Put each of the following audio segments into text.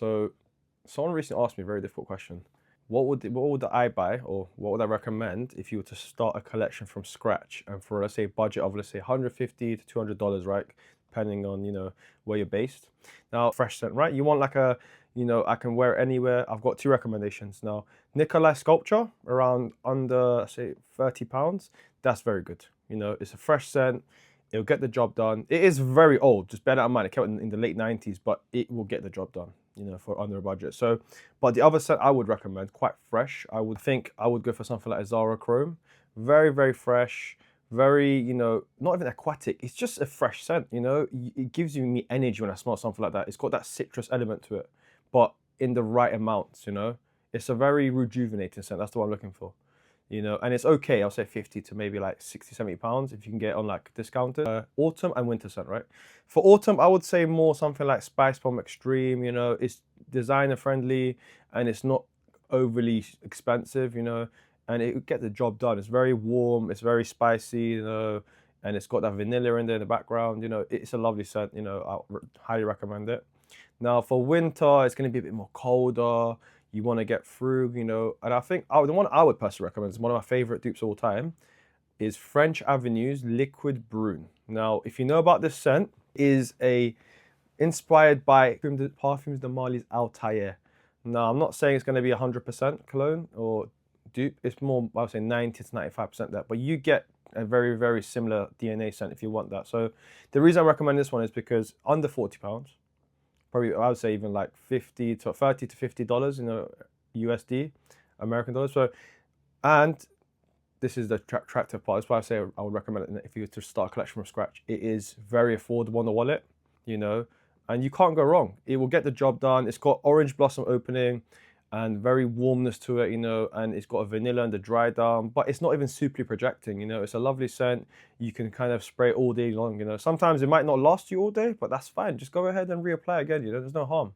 So, someone recently asked me a very difficult question. What would I buy, or what would I recommend if you were to start a collection from scratch and for, let's say, a budget of, let's say, 150 to $200, right? Depending on, where you're based. Now, fresh scent, right? You want like a, I can wear it anywhere. I've got two recommendations. Now, Nikolai Sculpture, around under, say, £30. That's very good. It's a fresh scent. It'll get the job done. It is very old, just bear that in mind. It came out in the late 90s, but it will get the job done, for under a budget. So, but the other set I would recommend, quite fresh. I would go for something like a Zara Chrome. Very, very fresh, very, not even aquatic. It's just a fresh scent, It gives me energy when I smell something like that. It's got that citrus element to it, but in the right amounts. It's a very rejuvenating scent. That's the one I'm looking for. And it's okay. I'll say 50 to maybe like 60, 70 pounds if you can get it on like discounted. Autumn and winter scent, right? For autumn, I would say more something like Spice Bomb Extreme. It's designer friendly and it's not overly expensive, and it would get the job done. It's very warm, it's very spicy, and it's got that vanilla in there in the background. It's a lovely scent. I highly recommend it. Now for winter, it's going to be a bit more colder. You want to get through, and I think the one I would personally recommend is one of my favorite dupes of all time is French Avenue's Liquid Brune. Now, if you know about this scent, is inspired by Parfums de Marly's Altair. Now, I'm not saying it's going to be 100% cologne or dupe. It's more, I would say 90 to 95% that, but you get a very, very similar DNA scent if you want that. So the reason I recommend this one is because under £40, probably I would say even like 50 to 30 to $50, USD, American dollars. So, and this is the attractive part. That's why I say I would recommend it if you were to start a collection from scratch. It is very affordable on the wallet, and you can't go wrong. It will get the job done. It's got orange blossom opening and very warmness to it, and it's got a vanilla and the dry down, but it's not even super projecting, It's a lovely scent. You can kind of spray it all day long, Sometimes it might not last you all day, but that's fine. Just go ahead and reapply again, There's no harm.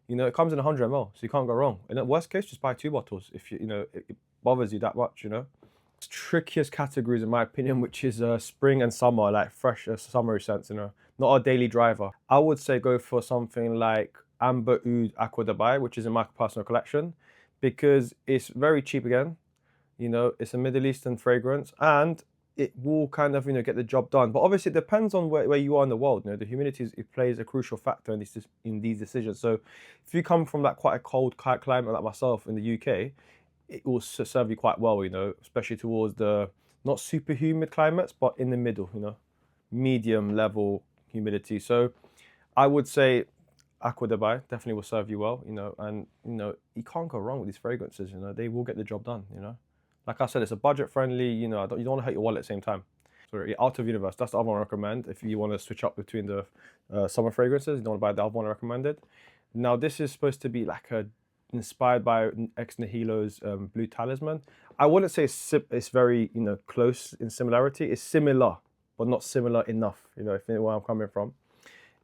It comes in 100 ml, so you can't go wrong. In the worst case, just buy 2 bottles if it bothers you that much, Trickiest categories in my opinion, which is spring and summer, like fresh summery scents, not a daily driver. I would say go for something like Amber Oud Aqua Dubai, which is in my personal collection, because it's very cheap again. It's a Middle Eastern fragrance and it will kind of, get the job done. But obviously it depends on where you are in the world. The humidity it plays a crucial factor in these decisions. So if you come from like quite a cold climate like myself in the UK, it will serve you quite well, especially towards the not super humid climates, but in the middle, medium level humidity. So I would say Aqua Dubai definitely will serve you well, and you can't go wrong with these fragrances, they will get the job done, Like I said, it's a budget friendly, you don't want to hurt your wallet at the same time. So Out of Universe, that's the other one I recommend if you want to switch up between the summer fragrances. You don't want to buy the other one I recommended. Now this is supposed to be like inspired by Ex Nihilo's Blue Talisman. I wouldn't say it's very close in similarity. It's similar, but not similar enough. If you know where I'm coming from.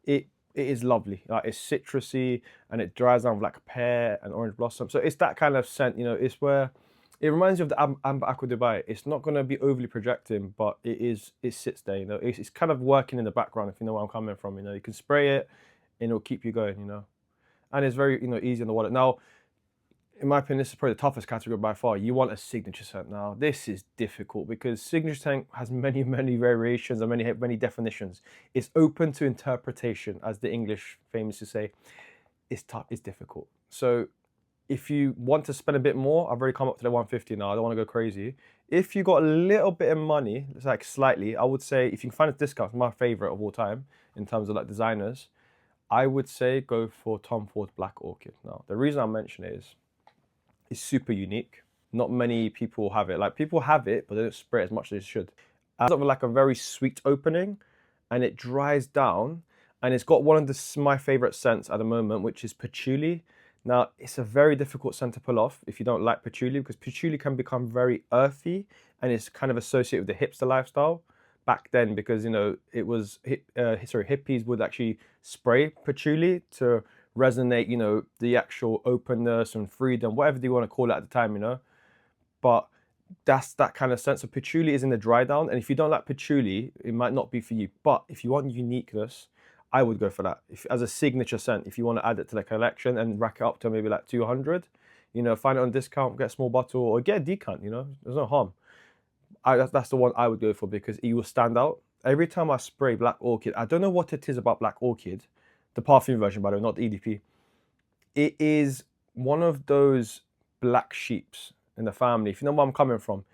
It is lovely. Like it's citrusy and it dries down with like pear and orange blossom. So it's that kind of scent. It's where it reminds you of the Amber Aqua Dubai. It's not going to be overly projecting, but it sits there. It's kind of working in the background. If you know where I'm coming from. You can spray it and it'll keep you going. And it's very easy on the wallet. Now, in my opinion, this is probably the toughest category by far. You want a signature scent. Now, this is difficult because signature scent has many, many variations and many definitions. It's open to interpretation, as the English famously say. It's tough, it's difficult. So if you want to spend a bit more, I've already come up to the 150 now. I don't want to go crazy. If you got a little bit of money, it's like slightly, I would say if you can find a discount, my favorite of all time in terms of like designers, I would say go for Tom Ford Black Orchid. Now, the reason I mention it is it's super unique. Not many people have it. Like people have it, but they don't spray it as much as they should. It's like a very sweet opening and it dries down and it's got one of my favorite scents at the moment, which is patchouli. Now, it's a very difficult scent to pull off if you don't like patchouli because patchouli can become very earthy and it's kind of associated with the hipster lifestyle back then because, it was, hippies would actually spray patchouli to resonate, the actual openness and freedom, whatever you want to call it at the time, But that's that kind of sense of patchouli is in the dry down. And if you don't like patchouli, it might not be for you. But if you want uniqueness, I would go for that if, as a signature scent. If you want to add it to the collection and rack it up to maybe like 200, you know, find it on discount, get a small bottle, or get a decant. You know, there's no harm. That's the one I would go for because it will stand out. Every time I spray Black Orchid, I don't know what it is about Black Orchid, the perfume version, by the way, not the EDP. It is one of those black sheeps in the family. If you know where I'm coming from,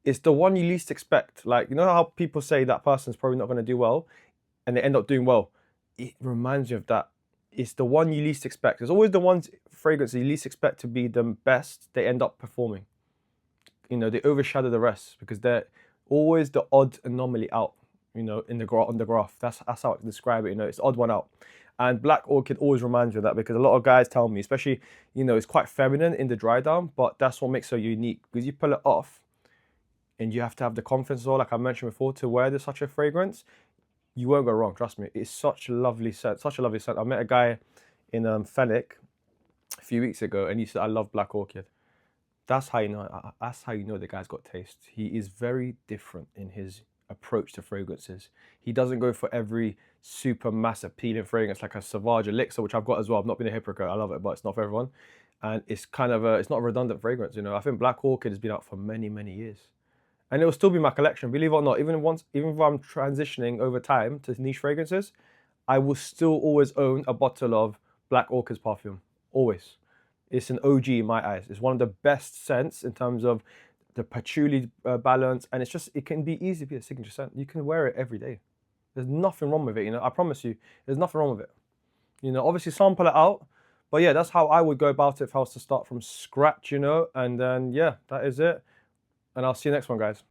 it's the one you least expect. Like, you know how people say that person's probably not going to do well and they end up doing well? It reminds you of that. It's the one you least expect. There's always the ones fragrances you least expect to be the best, they end up performing. You know, they overshadow the rest because they're always the odd anomaly out, you know, in the on the graph. That's how I can describe it, you know, it's the odd one out. And Black Orchid always reminds you of that because a lot of guys tell me, especially, you know, it's quite feminine in the dry down, but that's what makes it so unique because you pull it off and you have to have the confidence as well, like I mentioned before, to wear this such a fragrance. You won't go wrong, trust me. It's such a lovely scent, such a lovely scent. I met a guy in Fennec a few weeks ago and he said, I love Black Orchid. That's how you know. That's how you know the guy's got taste. He is very different in his approach to fragrances. He doesn't go for every super mass appealing fragrance like a Sauvage Elixir, which I've got as well. I've not been a hypocrite. I love it, but it's not for everyone. And it's kind of it's not a redundant fragrance. You know, I think Black Orchid has been out for many, many years, and it will still be my collection. Believe it or not, even if I'm transitioning over time to niche fragrances, I will still always own a bottle of Black Orchid's perfume. Always. It's an OG in my eyes. It's one of the best scents in terms of the patchouli balance, and it can be easy to be a signature scent. You can wear it every day. There's nothing wrong with it, you know. I promise you, there's nothing wrong with it. You know, obviously sample it out, but yeah, that's how I would go about it if I was to start from scratch, you know. And then yeah, that is it. And I'll see you next one, guys.